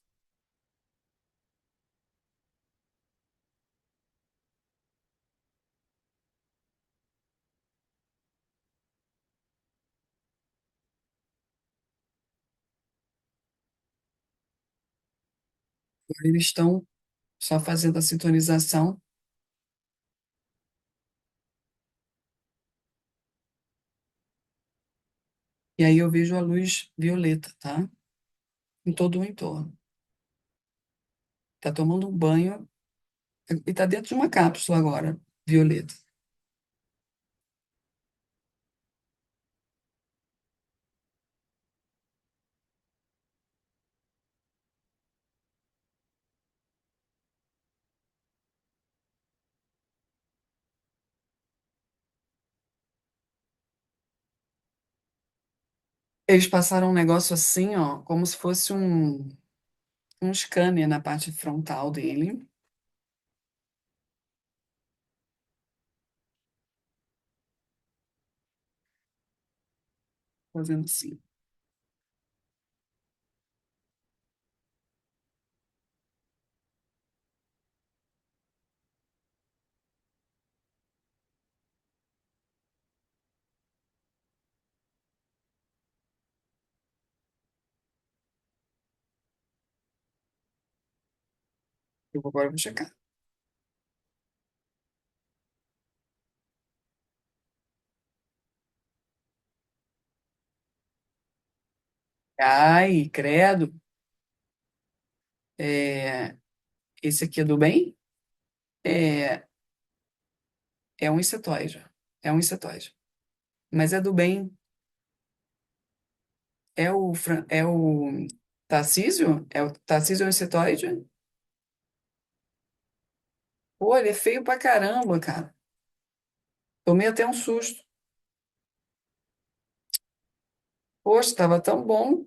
[SPEAKER 1] Eles estão só fazendo a sintonização. E aí eu vejo a luz violeta, tá? Em todo o entorno. Tá tomando um banho e tá dentro de uma cápsula agora, violeta. Eles passaram um negócio assim, ó, como se fosse um scanner na parte frontal dele, fazendo assim. Agora eu vou checar. Ai, credo. É, esse aqui é do bem? É, é um insetóide. É um insetóide. Mas é do bem. É o Tarcísio? É o Tarcísio é um insetoide? Pô, ele é feio pra caramba, cara. Tomei até um susto. Poxa, tava tão bom.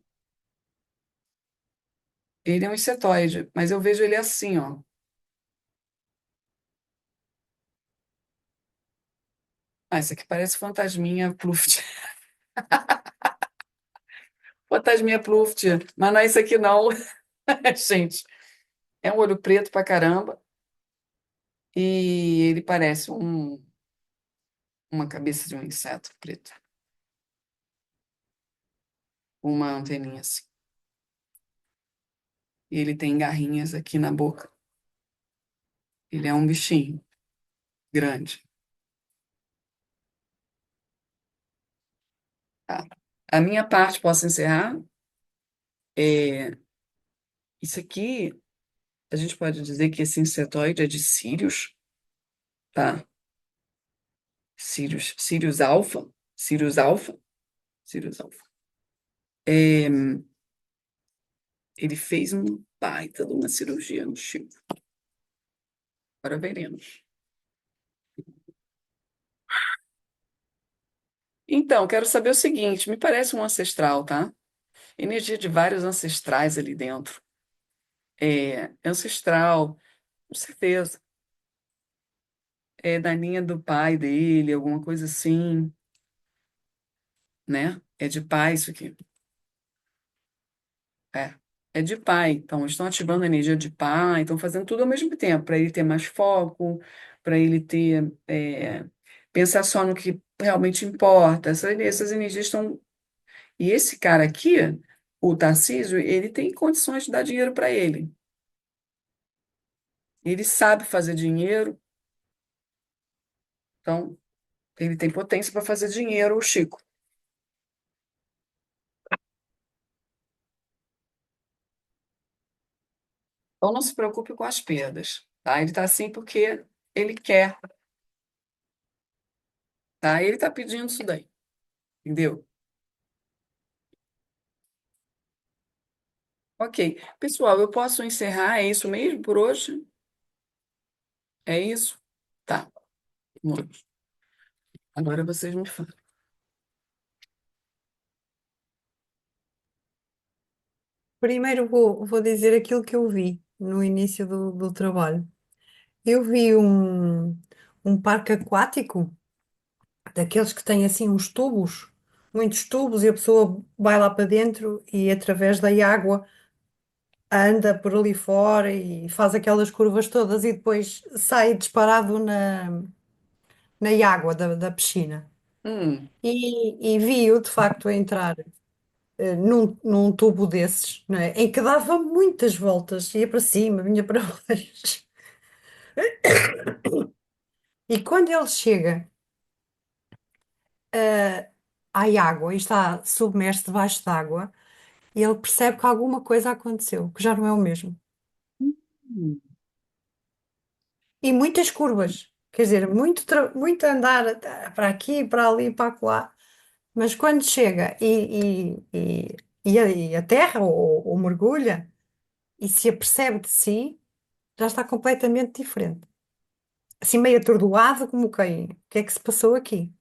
[SPEAKER 1] Ele é um insetoide, mas eu vejo ele assim, ó. Ah, isso aqui parece fantasminha Pluft. Fantasminha Pluft. Mas não é isso aqui, não. Gente, é um olho preto pra caramba. E ele parece uma cabeça de um inseto preto. Uma anteninha assim. E ele tem garrinhas aqui na boca. Ele é um bichinho grande. Tá? A minha parte, posso encerrar? É, isso aqui, a gente pode dizer que esse insetoide é de Sirius, tá? Sirius alfa, Sirius alfa, Sirius alfa. É, ele fez uma baita de uma cirurgia no Chico. Agora veremos. Então, quero saber o seguinte: me parece um ancestral, tá? Energia de vários ancestrais ali dentro. É ancestral, com certeza. É da linha do pai dele, alguma coisa assim, né? É de pai isso aqui. É. É de pai. Então, estão ativando a energia de pai, estão fazendo tudo ao mesmo tempo, para ele ter mais foco, para ele ter. Pensar só no que realmente importa. Essas energias estão. E esse cara aqui, o Tarcísio, ele tem condições de dar dinheiro para ele. Ele sabe fazer dinheiro, então ele tem potência para fazer dinheiro, o Chico. Então não se preocupe com as perdas, tá? Ele está assim porque ele quer, tá? Ele está pedindo isso daí, entendeu? Ok. Pessoal, eu posso encerrar? É isso mesmo por hoje? É isso? Tá. Vamos. Agora vocês me falam.
[SPEAKER 2] Primeiro vou dizer aquilo que eu vi no início do trabalho. Eu vi um parque aquático, daqueles que têm assim uns tubos, muitos tubos, e a pessoa vai lá para dentro e através da água anda por ali fora e faz aquelas curvas todas e depois sai disparado na água da piscina.
[SPEAKER 1] Hum,
[SPEAKER 2] E vi-o de facto a entrar num tubo desses, não é? Em que dava muitas voltas, ia para cima, vinha para baixo. E quando ele chega à água e está submerso debaixo d'água, ele percebe que alguma coisa aconteceu, que já não é o mesmo.
[SPEAKER 1] hum.
[SPEAKER 2] E muitas curvas, quer dizer, muito andar para aqui, para ali, para lá. Mas quando chega e aterra ou mergulha e se apercebe de si, já está completamente diferente. Assim meio atordoado, como quem? O que é que se passou aqui?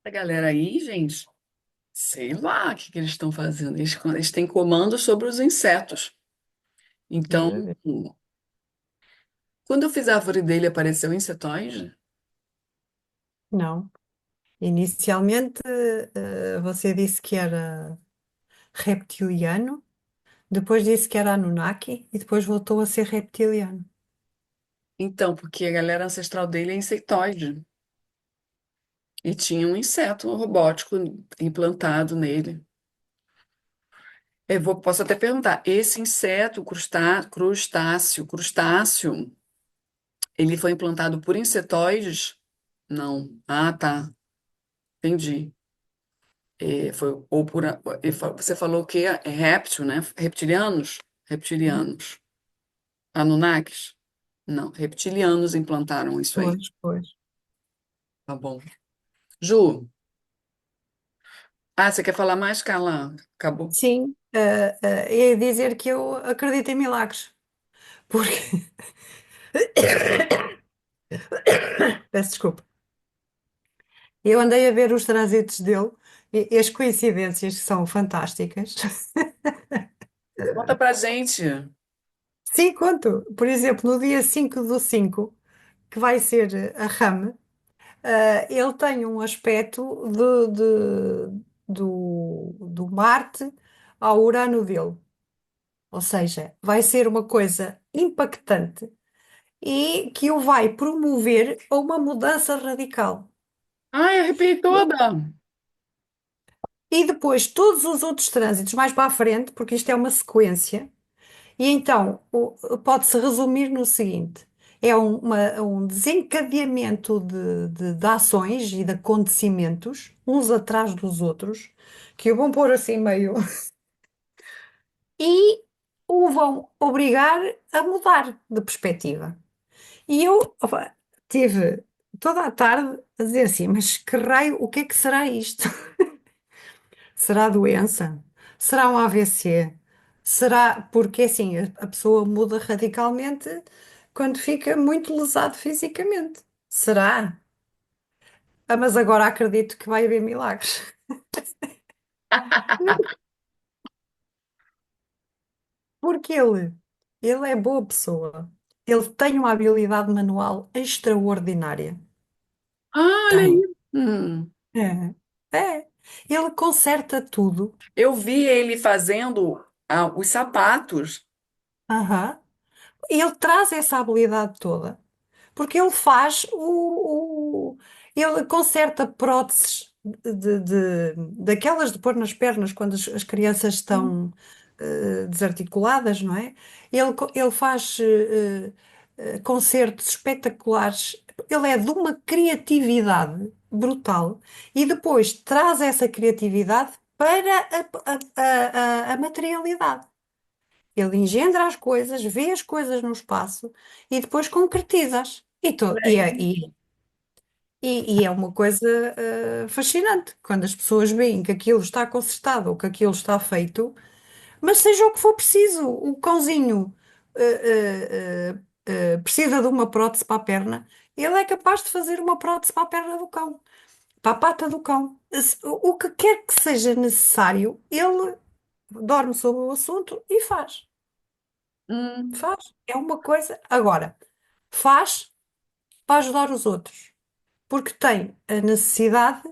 [SPEAKER 1] A galera aí, gente, sei lá o que que eles estão fazendo. Eles têm comando sobre os insetos. Então,
[SPEAKER 2] Maravilha.
[SPEAKER 1] quando eu fiz a árvore dele, apareceu insetóide?
[SPEAKER 2] Não. Inicialmente, você disse que era reptiliano, depois disse que era Anunnaki e depois voltou a ser reptiliano.
[SPEAKER 1] Então, porque a galera ancestral dele é insetoide. E tinha um inseto robótico implantado nele. Posso até perguntar, esse inseto crustáceo, ele foi implantado por insetoides? Não. Ah, tá. Entendi. Ou você falou que é réptil, né? Reptilianos? Reptilianos. Anunnakis? Não, reptilianos implantaram isso aí.
[SPEAKER 2] Pois, pois.
[SPEAKER 1] Tá bom. Ju, Ah, você quer falar mais, Carla? Acabou.
[SPEAKER 2] Sim, é dizer que eu acredito em milagres. Porque, peço desculpa, eu andei a ver os trânsitos dele e as coincidências são fantásticas.
[SPEAKER 1] Conta pra gente.
[SPEAKER 2] Sim, conto. Por exemplo, no dia 5/5, que vai ser a RAM, ele tem um aspecto do Marte ao Urano dele. Ou seja, vai ser uma coisa impactante e que o vai promover a uma mudança radical.
[SPEAKER 1] Ai, arrepiei toda.
[SPEAKER 2] E depois todos os outros trânsitos mais para a frente, porque isto é uma sequência, e então pode-se resumir no seguinte: é um desencadeamento de ações e de acontecimentos, uns atrás dos outros, que o vão pôr assim meio e o vão obrigar a mudar de perspectiva. E eu, opa, tive toda a tarde a dizer assim: mas que raio, o que é que será isto? Será doença? Será um AVC? Será porque assim a pessoa muda radicalmente quando fica muito lesado fisicamente? Será? Ah, mas agora acredito que vai haver milagres. Não, porque ele é boa pessoa. Ele tem uma habilidade manual extraordinária.
[SPEAKER 1] Ah, olha
[SPEAKER 2] Tem.
[SPEAKER 1] aí.
[SPEAKER 2] É. É. Ele conserta tudo.
[SPEAKER 1] Eu vi ele fazendo os sapatos.
[SPEAKER 2] Aham. E ele traz essa habilidade toda. Porque ele faz ele conserta próteses daquelas de pôr nas pernas quando as crianças estão desarticuladas, não é? Ele faz concertos espetaculares. Ele é de uma criatividade brutal e depois traz essa criatividade para a materialidade. Ele engendra as coisas, vê as coisas no espaço e depois concretiza-as. E é uma coisa fascinante quando as pessoas veem que aquilo está consertado ou que aquilo está feito, mas seja o que for preciso, o cãozinho precisa de uma prótese para a perna, ele é capaz de fazer uma prótese para a perna do cão, para a pata do cão. O que quer que seja necessário, ele dorme sobre o assunto e faz.
[SPEAKER 1] Hum,
[SPEAKER 2] Faz. É uma coisa. Agora, faz para ajudar os outros, porque tem a necessidade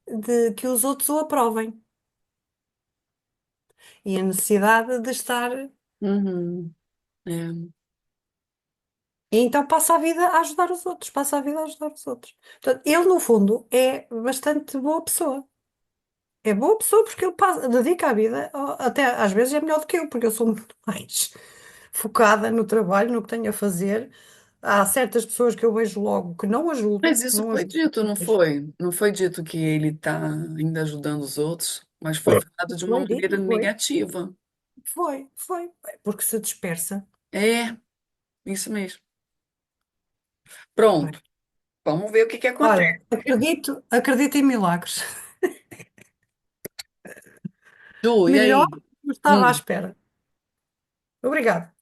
[SPEAKER 2] de que os outros o aprovem e a necessidade de estar.
[SPEAKER 1] uhum, é.
[SPEAKER 2] E então passa a vida a ajudar os outros, passa a vida a ajudar os outros. Portanto, ele, no fundo, é bastante boa pessoa. É boa pessoa porque ele dedica a vida, até às vezes é melhor do que eu, porque eu sou muito mais focada no trabalho, no que tenho a fazer. Há certas pessoas que eu vejo logo que não ajudo,
[SPEAKER 1] Mas isso
[SPEAKER 2] não
[SPEAKER 1] foi
[SPEAKER 2] ajudo.
[SPEAKER 1] dito, não foi? Não foi dito que ele está ainda ajudando os outros, mas foi falado de uma
[SPEAKER 2] Foi dito,
[SPEAKER 1] maneira
[SPEAKER 2] foi.
[SPEAKER 1] negativa.
[SPEAKER 2] Foi, porque se dispersa.
[SPEAKER 1] É, isso mesmo.
[SPEAKER 2] Bem,
[SPEAKER 1] Pronto, vamos ver o que que
[SPEAKER 2] olha,
[SPEAKER 1] acontece.
[SPEAKER 2] acredito em milagres.
[SPEAKER 1] Ju, e
[SPEAKER 2] Melhor
[SPEAKER 1] aí?
[SPEAKER 2] não estava à
[SPEAKER 1] Hum.
[SPEAKER 2] espera. Obrigada.